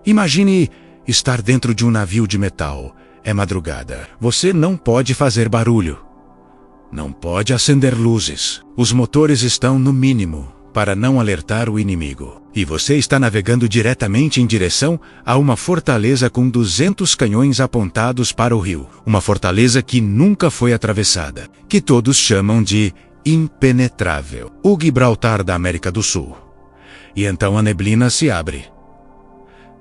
Imagine estar dentro de um navio de metal. É madrugada. Você não pode fazer barulho. Não pode acender luzes. Os motores estão no mínimo para não alertar o inimigo. E você está navegando diretamente em direção a uma fortaleza com 200 canhões apontados para o rio. Uma fortaleza que nunca foi atravessada, que todos chamam de impenetrável. O Gibraltar da América do Sul. E então a neblina se abre.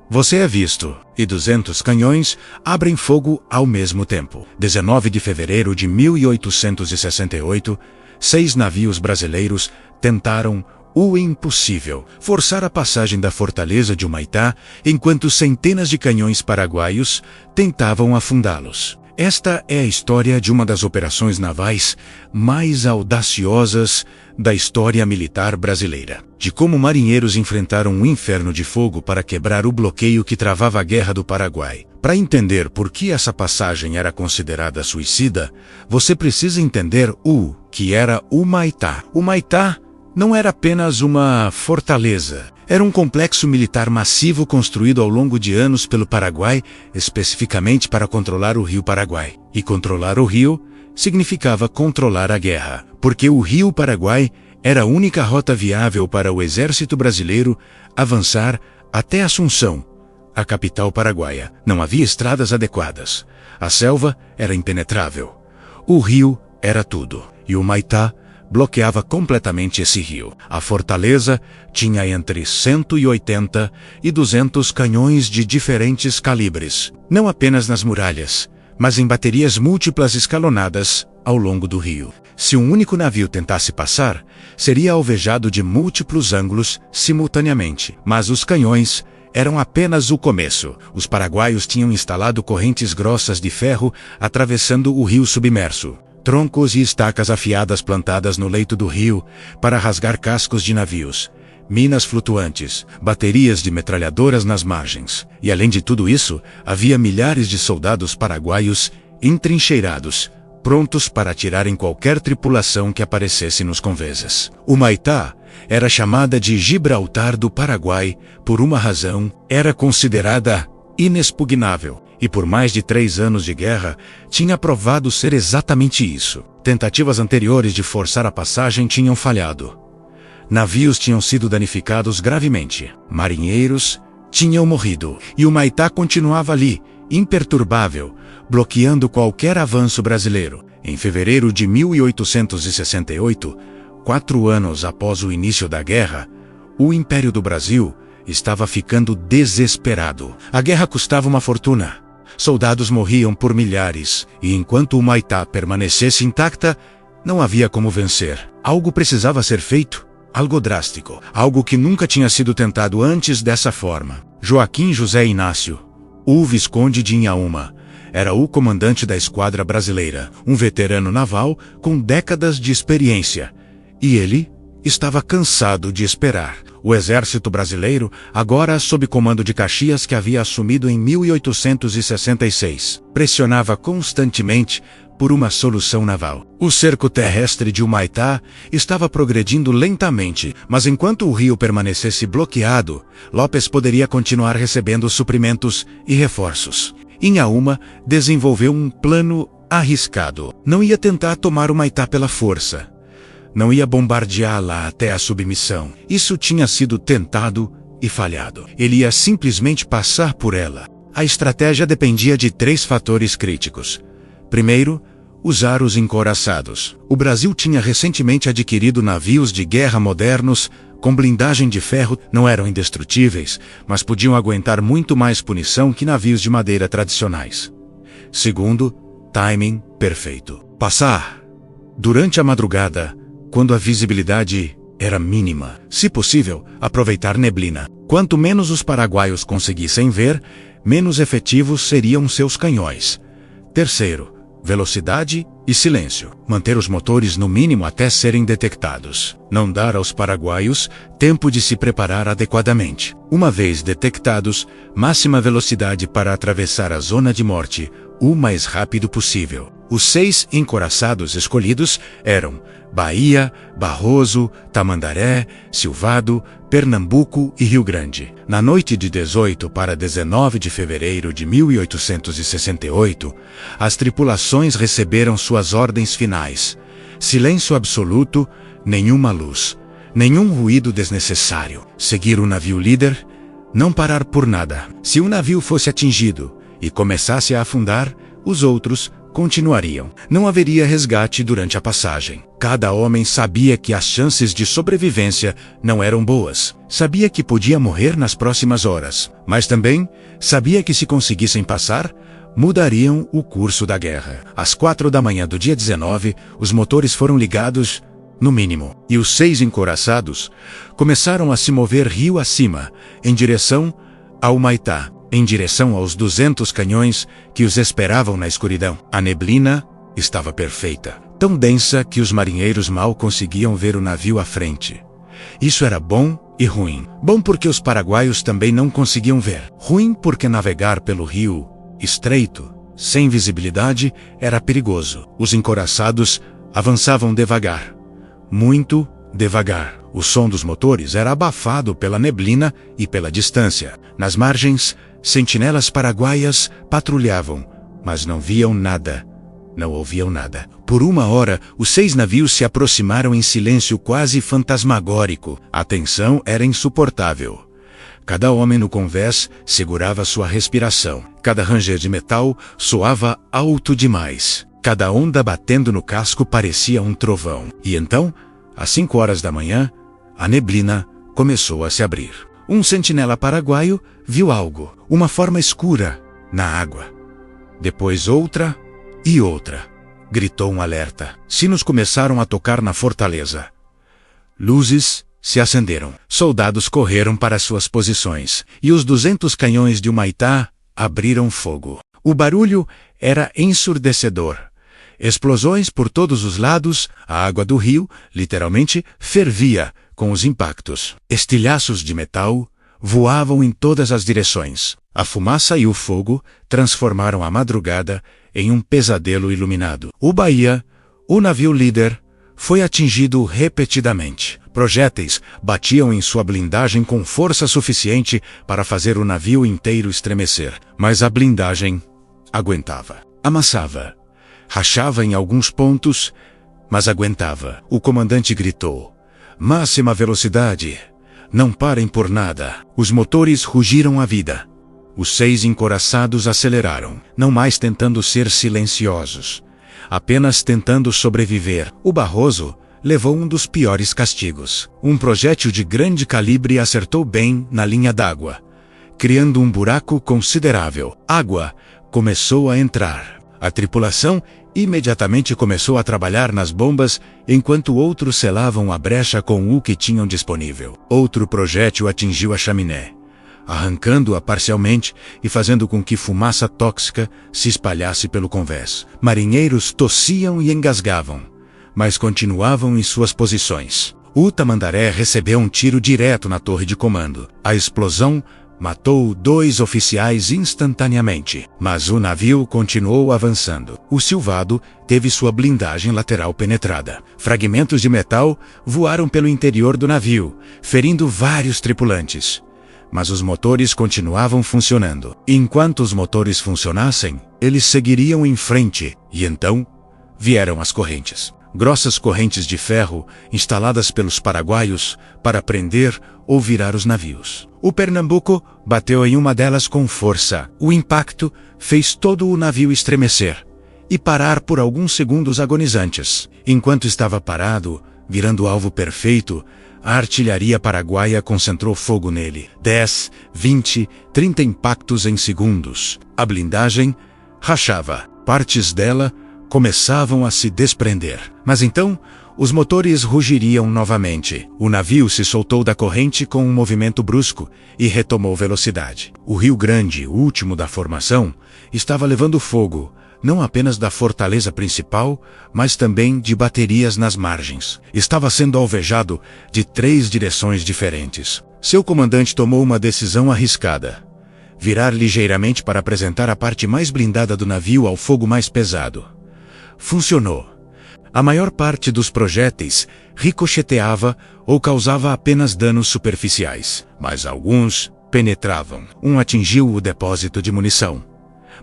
Você é visto, e 200 canhões abrem fogo ao mesmo tempo. 19 de fevereiro de 1868, 6 navios brasileiros tentaram o impossível: forçar a passagem da fortaleza de Humaitá, enquanto centenas de canhões paraguaios tentavam afundá-los. Esta é a história de uma das operações navais mais audaciosas da história militar brasileira. De como marinheiros enfrentaram um inferno de fogo para quebrar o bloqueio que travava a Guerra do Paraguai. Para entender por que essa passagem era considerada suicida, você precisa entender o que era Humaitá. Humaitá não era apenas uma fortaleza. Era um complexo militar massivo construído ao longo de anos pelo Paraguai, especificamente para controlar o rio Paraguai. E controlar o rio significava controlar a guerra, porque o rio Paraguai era a única rota viável para o exército brasileiro avançar até Assunção, a capital paraguaia. Não havia estradas adequadas. A selva era impenetrável. O rio era tudo. E Humaitá bloqueava completamente esse rio. A fortaleza tinha entre 180 e 200 canhões de diferentes calibres, não apenas nas muralhas, mas em baterias múltiplas escalonadas ao longo do rio. Se um único navio tentasse passar, seria alvejado de múltiplos ângulos simultaneamente. Mas os canhões eram apenas o começo. Os paraguaios tinham instalado correntes grossas de ferro atravessando o rio submerso. Troncos e estacas afiadas plantadas no leito do rio para rasgar cascos de navios, minas flutuantes, baterias de metralhadoras nas margens. E além de tudo isso, havia milhares de soldados paraguaios entrincheirados, prontos para atirar em qualquer tripulação que aparecesse nos conveses. Humaitá era chamada de Gibraltar do Paraguai por uma razão: era considerada inexpugnável. E por mais de 3 anos de guerra, tinha provado ser exatamente isso. Tentativas anteriores de forçar a passagem tinham falhado. Navios tinham sido danificados gravemente. Marinheiros tinham morrido. E Humaitá continuava ali, imperturbável, bloqueando qualquer avanço brasileiro. Em fevereiro de 1868, 4 anos após o início da guerra, o Império do Brasil estava ficando desesperado. A guerra custava uma fortuna. Soldados morriam por milhares, e enquanto Humaitá permanecesse intacta, não havia como vencer. Algo precisava ser feito, algo drástico, algo que nunca tinha sido tentado antes dessa forma. Joaquim José Inácio, o Visconde de Inhaúma, era o comandante da esquadra brasileira, um veterano naval com décadas de experiência, e ele estava cansado de esperar. O exército brasileiro, agora sob comando de Caxias, que havia assumido em 1866, pressionava constantemente por uma solução naval. O cerco terrestre de Humaitá estava progredindo lentamente, mas enquanto o rio permanecesse bloqueado, Lopes poderia continuar recebendo suprimentos e reforços. Inhaúma desenvolveu um plano arriscado. Não ia tentar tomar Humaitá pela força. Não ia bombardeá-la até a submissão. Isso tinha sido tentado e falhado. Ele ia simplesmente passar por ela. A estratégia dependia de 3 fatores críticos. Primeiro, usar os encouraçados. O Brasil tinha recentemente adquirido navios de guerra modernos com blindagem de ferro. Não eram indestrutíveis, mas podiam aguentar muito mais punição que navios de madeira tradicionais. Segundo, timing perfeito. Passar durante a madrugada, quando a visibilidade era mínima. Se possível, aproveitar neblina. Quanto menos os paraguaios conseguissem ver, menos efetivos seriam seus canhões. Terceiro, velocidade e silêncio. Manter os motores no mínimo até serem detectados. Não dar aos paraguaios tempo de se preparar adequadamente. Uma vez detectados, máxima velocidade para atravessar a zona de morte, o mais rápido possível. Os 6 encoraçados escolhidos eram Bahia, Barroso, Tamandaré, Silvado, Pernambuco e Rio Grande. Na noite de 18 para 19 de fevereiro de 1868, as tripulações receberam suas ordens finais. Silêncio absoluto, nenhuma luz, nenhum ruído desnecessário. Seguir o navio líder, não parar por nada. Se o navio fosse atingido e começasse a afundar, os outros continuariam. Não haveria resgate durante a passagem. Cada homem sabia que as chances de sobrevivência não eram boas. Sabia que podia morrer nas próximas horas, mas também sabia que se conseguissem passar, mudariam o curso da guerra. Às 4 da manhã do dia 19, os motores foram ligados, no mínimo, e os 6 encoraçados começaram a se mover rio acima, em direção ao Humaitá, em direção aos 200 canhões que os esperavam na escuridão. A neblina estava perfeita, tão densa que os marinheiros mal conseguiam ver o navio à frente. Isso era bom e ruim. Bom porque os paraguaios também não conseguiam ver. Ruim porque navegar pelo rio estreito, sem visibilidade, era perigoso. Os encoraçados avançavam devagar, muito devagar. O som dos motores era abafado pela neblina e pela distância. Nas margens, sentinelas paraguaias patrulhavam, mas não viam nada, não ouviam nada. Por uma hora, os 6 navios se aproximaram em silêncio quase fantasmagórico. A tensão era insuportável. Cada homem no convés segurava sua respiração. Cada ranger de metal soava alto demais. Cada onda batendo no casco parecia um trovão. E então, às 5 horas da manhã, a neblina começou a se abrir. Um sentinela paraguaio viu algo, uma forma escura, na água. Depois outra e outra. Gritou um alerta. Sinos começaram a tocar na fortaleza. Luzes se acenderam. Soldados correram para suas posições, e os 200 canhões de Humaitá abriram fogo. O barulho era ensurdecedor. Explosões por todos os lados, a água do rio, literalmente, fervia com os impactos. Estilhaços de metal voavam em todas as direções. A fumaça e o fogo transformaram a madrugada em um pesadelo iluminado. O Bahia, o navio líder, foi atingido repetidamente. Projéteis batiam em sua blindagem com força suficiente para fazer o navio inteiro estremecer. Mas a blindagem aguentava. Amassava. Rachava em alguns pontos, mas aguentava. O comandante gritou: "Máxima velocidade! Não parem por nada!" Os motores rugiram a vida. Os 6 encoraçados aceleraram, não mais tentando ser silenciosos, apenas tentando sobreviver. O Barroso levou um dos piores castigos. Um projétil de grande calibre acertou bem na linha d'água, criando um buraco considerável. Água começou a entrar. A tripulação imediatamente começou a trabalhar nas bombas, enquanto outros selavam a brecha com o que tinham disponível. Outro projétil atingiu a chaminé, arrancando-a parcialmente e fazendo com que fumaça tóxica se espalhasse pelo convés. Marinheiros tossiam e engasgavam, mas continuavam em suas posições. O Tamandaré recebeu um tiro direto na torre de comando. A explosão matou 2 oficiais instantaneamente, mas o navio continuou avançando. O Silvado teve sua blindagem lateral penetrada. Fragmentos de metal voaram pelo interior do navio, ferindo vários tripulantes. Mas os motores continuavam funcionando. Enquanto os motores funcionassem, eles seguiriam em frente, e então vieram as correntes. Grossas correntes de ferro instaladas pelos paraguaios para prender ou virar os navios. O Pernambuco bateu em uma delas com força. O impacto fez todo o navio estremecer e parar por alguns segundos agonizantes. Enquanto estava parado, virando alvo perfeito, a artilharia paraguaia concentrou fogo nele. 10, 20, 30 impactos em segundos. A blindagem rachava. Partes dela começavam a se desprender. Mas então, os motores rugiriam novamente. O navio se soltou da corrente com um movimento brusco e retomou velocidade. O Rio Grande, o último da formação, estava levando fogo, não apenas da fortaleza principal, mas também de baterias nas margens. Estava sendo alvejado de 3 direções diferentes. Seu comandante tomou uma decisão arriscada. virar ligeiramente para apresentar a parte mais blindada do navio ao fogo mais pesado. Funcionou. A maior parte dos projéteis ricocheteava ou causava apenas danos superficiais, mas alguns penetravam. Um atingiu o depósito de munição,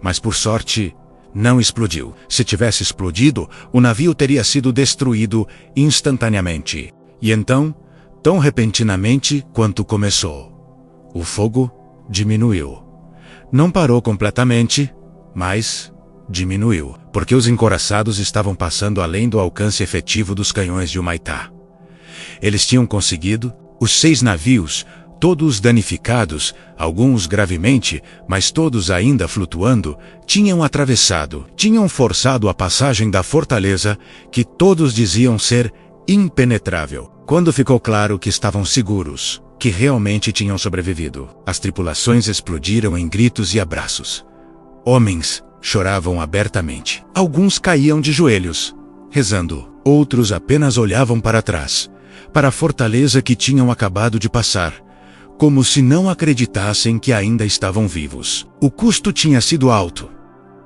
mas por sorte não explodiu. Se tivesse explodido, o navio teria sido destruído instantaneamente. E então, tão repentinamente quanto começou, o fogo diminuiu. Não parou completamente, mas diminuiu, porque os encouraçados estavam passando além do alcance efetivo dos canhões de Humaitá. Eles tinham conseguido, os 6 navios, todos danificados, alguns gravemente, mas todos ainda flutuando, tinham forçado a passagem da fortaleza, que todos diziam ser impenetrável. Quando ficou claro que estavam seguros, que realmente tinham sobrevivido, as tripulações explodiram em gritos e abraços. Homens choravam abertamente. Alguns caíam de joelhos, rezando. Outros apenas olhavam para trás, para a fortaleza que tinham acabado de passar, como se não acreditassem que ainda estavam vivos. O custo tinha sido alto.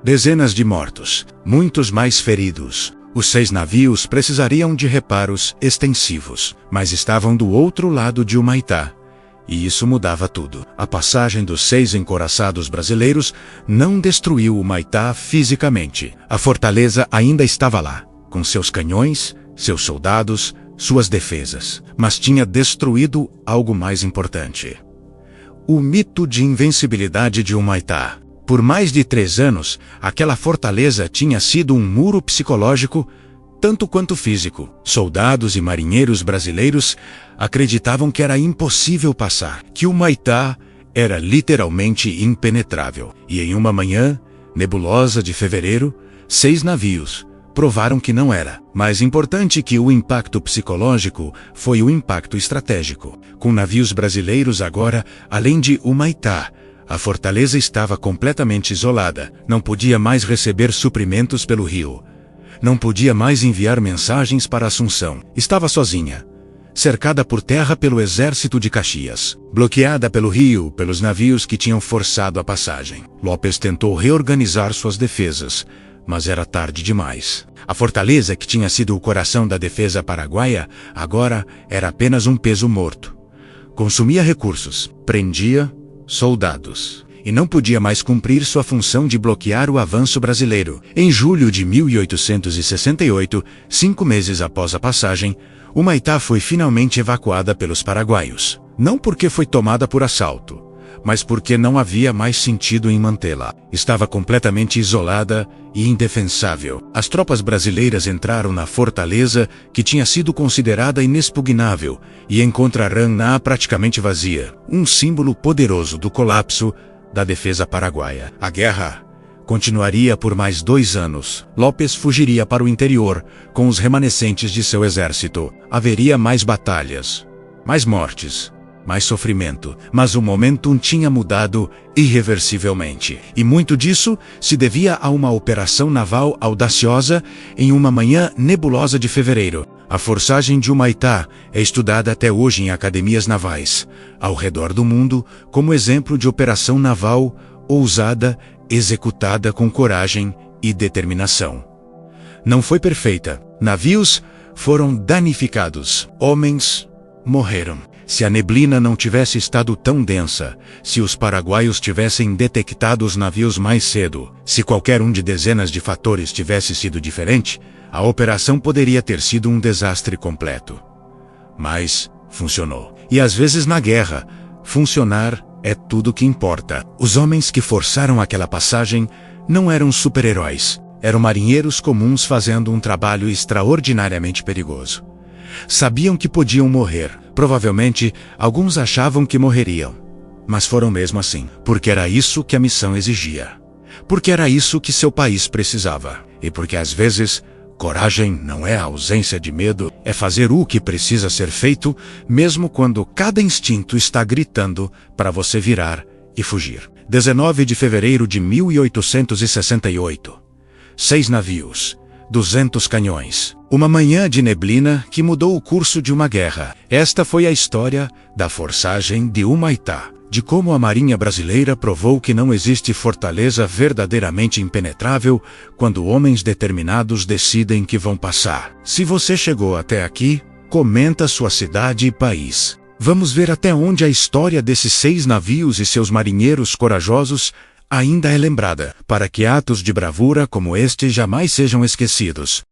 Dezenas de mortos, muitos mais feridos. Os 6 navios precisariam de reparos extensivos, mas estavam do outro lado de Humaitá. E isso mudava tudo. A passagem dos 6 encouraçados brasileiros não destruiu Humaitá fisicamente. A fortaleza ainda estava lá, com seus canhões, seus soldados, suas defesas. Mas tinha destruído algo mais importante: o mito de invencibilidade de Humaitá. Por mais de 3 anos, aquela fortaleza tinha sido um muro psicológico, tanto quanto físico. Soldados e marinheiros brasileiros acreditavam que era impossível passar, que Humaitá era literalmente impenetrável. E em uma manhã nebulosa de fevereiro, 6 navios provaram que não era. Mais importante que o impacto psicológico foi o impacto estratégico. Com navios brasileiros agora, além de Humaitá, a fortaleza estava completamente isolada. Não podia mais receber suprimentos pelo rio. Não podia mais enviar mensagens para Assunção. Estava sozinha, cercada por terra pelo exército de Caxias, bloqueada pelo rio, pelos navios que tinham forçado a passagem. Lopes tentou reorganizar suas defesas, mas era tarde demais. A fortaleza, que tinha sido o coração da defesa paraguaia, agora era apenas um peso morto. Consumia recursos, prendia soldados, e não podia mais cumprir sua função de bloquear o avanço brasileiro. Em julho de 1868, 5 meses após a passagem, Humaitá foi finalmente evacuada pelos paraguaios. Não porque foi tomada por assalto, mas porque não havia mais sentido em mantê-la. Estava completamente isolada e indefensável. As tropas brasileiras entraram na fortaleza, que tinha sido considerada inexpugnável, e encontraram-na praticamente vazia, um símbolo poderoso do colapso da defesa paraguaia. A guerra continuaria por mais 2 anos. Lopes fugiria para o interior com os remanescentes de seu exército. Haveria mais batalhas, mais mortes, mais sofrimento, mas o momentum tinha mudado irreversivelmente. E muito disso se devia a uma operação naval audaciosa em uma manhã nebulosa de fevereiro. A forçagem de Humaitá é estudada até hoje em academias navais, ao redor do mundo, como exemplo de operação naval ousada, executada com coragem e determinação. Não foi perfeita. Navios foram danificados. Homens morreram. Se a neblina não tivesse estado tão densa, se os paraguaios tivessem detectado os navios mais cedo, se qualquer um de dezenas de fatores tivesse sido diferente, a operação poderia ter sido um desastre completo. Mas funcionou. E às vezes na guerra, funcionar é tudo que importa. Os homens que forçaram aquela passagem não eram super-heróis. Eram marinheiros comuns fazendo um trabalho extraordinariamente perigoso. Sabiam que podiam morrer. Provavelmente, alguns achavam que morreriam. Mas foram mesmo assim. Porque era isso que a missão exigia. Porque era isso que seu país precisava. E porque às vezes, coragem não é a ausência de medo, é fazer o que precisa ser feito, mesmo quando cada instinto está gritando para você virar e fugir. 19 de fevereiro de 1868. 6 navios, 200 canhões. Uma manhã de neblina que mudou o curso de uma guerra. Esta foi a história da forçagem de Humaitá. de como a Marinha Brasileira provou que não existe fortaleza verdadeiramente impenetrável quando homens determinados decidem que vão passar. Se você chegou até aqui, comenta sua cidade e país. Vamos ver até onde a história desses 6 navios e seus marinheiros corajosos ainda é lembrada, para que atos de bravura como este jamais sejam esquecidos.